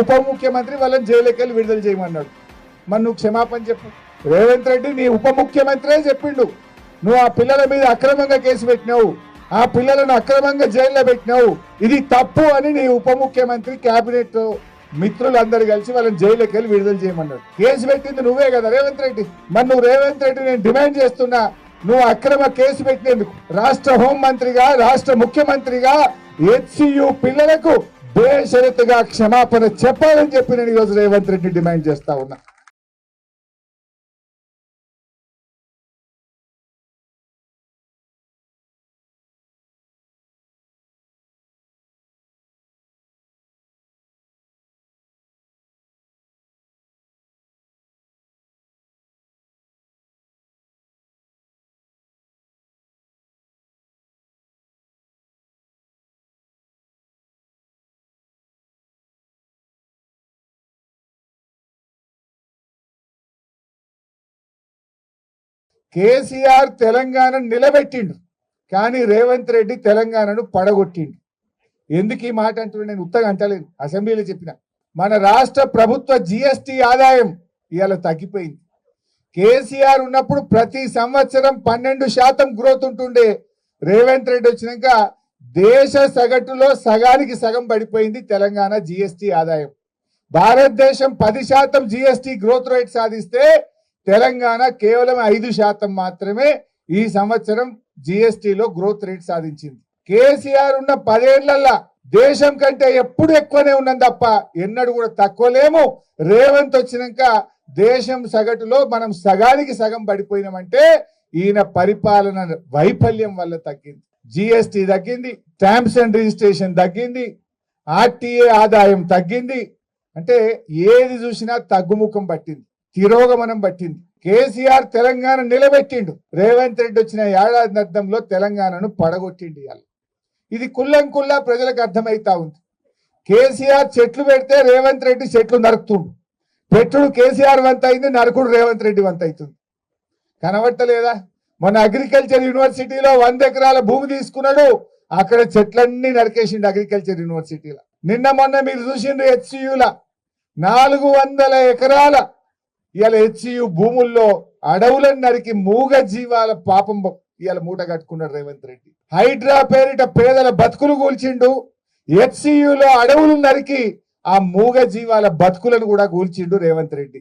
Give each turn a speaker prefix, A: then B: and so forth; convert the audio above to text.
A: ఉప ముఖ్యమంత్రి వాళ్ళని జైలుకి వెళ్ళి విడుదల చేయమన్నాడు. మరి నువ్వు క్షమాపణ చెప్పు. రేవంత్ రెడ్డి నీ ఉప ముఖ్యమంత్రే చెప్పిండు, నువ్వు ఆ పిల్లల మీద అక్రమంగా కేసు పెట్టినావు, ఆ పిల్లలను అక్రమంగా జైల్లో పెట్టినావు, ఇది తప్పు అని నీ ఉప ముఖ్యమంత్రి కేబినెట్ మిత్రులందరూ కలిసి వాళ్ళని జైలుకి వెళ్ళి విడుదల చేయమన్నాడు. కేసు పెట్టింది నువ్వే కదా రేవంత్ రెడ్డి. మరి నువ్వు రేవంత్ రెడ్డి నేను డిమాండ్ చేస్తున్నా, నువ్వు అక్రమ కేసు పెట్టినందుకు రాష్ట్ర హోంమంత్రిగా రాష్ట్ర ముఖ్యమంత్రిగా హెచ్సియు పిల్లలకు బేషరతుగా క్షమాపణ చెప్పాలని చెప్పి నేను ఈరోజు రేవంత్ రెడ్డి డిమాండ్ చేస్తా ఉన్నా. కేసీఆర్ తెలంగాణను నిలబెట్టిండు, కానీ రేవంత్ రెడ్డి తెలంగాణను పడగొట్టిండు. ఎందుకు ఈ మాట అంటున్నా, నేను ఉత్తగా అంటలేను, అసెంబ్లీలో చెప్పిన. మన రాష్ట్ర ప్రభుత్వ జిఎస్టి ఆదాయం ఇవాళ తగ్గిపోయింది. కేసీఆర్ ఉన్నప్పుడు ప్రతి సంవత్సరం 12% గ్రోత్ ఉంటుండే. రేవంత్ రెడ్డి వచ్చినాక దేశ సగటులో సగానికి సగం పడిపోయింది తెలంగాణ జిఎస్టి ఆదాయం. భారతదేశం 10% జిఎస్టి గ్రోత్ రేట్ సాధిస్తే తెలంగాణ కేవలం 5% మాత్రమే ఈ సంవత్సరం జిఎస్టిలో గ్రోత్ రేట్ సాధించింది. కేసీఆర్ ఉన్న 10 ఏళ్లలో దేశం కంటే ఎప్పుడు ఎక్కువనే ఉన్నాం తప్ప ఎన్నడూ కూడా తక్కువ లేము. రేవంత్ వచ్చినాక దేశం సగటులో మనం సగానికి సగం పడిపోయినామంటే ఈయన పరిపాలన వైఫల్యం వల్ల తగ్గింది. జిఎస్టి తగ్గింది, స్టాంప్స్ అండ్ రిజిస్ట్రేషన్ తగ్గింది, ఆర్టీఏ ఆదాయం తగ్గింది. అంటే ఏది చూసినా తగ్గుముఖం పట్టింది, తిరోగమనం పట్టింది. కేసీఆర్ తెలంగాణ నిలబెట్టిండు, రేవంత్ రెడ్డి వచ్చిన ఏడాది అర్థంలో తెలంగాణను పడగొట్టిండు. ఇవాళ ఇది కుల్లంకుల్లా ప్రజలకు అర్థమైతా ఉంది. కేసీఆర్ చెట్లు పెడితే రేవంత్ రెడ్డి చెట్లు నరుకుతుండు. పెట్టుడు కేసీఆర్ వంత అయింది, నరకుడు రేవంత్ రెడ్డి వంత అవుతుంది. కనబట్టలేదా? మన అగ్రికల్చర్ యూనివర్సిటీలో 100 ఎకరాల భూమి తీసుకున్నాడు, అక్కడ చెట్లన్నీ నరికేసిండు అగ్రికల్చర్ యూనివర్సిటీలో. నిన్న మొన్న మీరు చూసిండ్రు హెచ్సియుల 400 ఎకరాల ఇవాళ హెచ్సియు భూముల్లో అడవులను నరికి మూగ జీవాల పాపం ఇవాళ మూట కట్టుకున్నాడు రేవంత్ రెడ్డి. హైడ్రా పేరిట పేదల బతుకులు కూల్చిండు, హెచ్సియులో అడవులు నరికి ఆ మూగ జీవాల బతుకులను కూడా కూల్చిండు రేవంత్ రెడ్డి.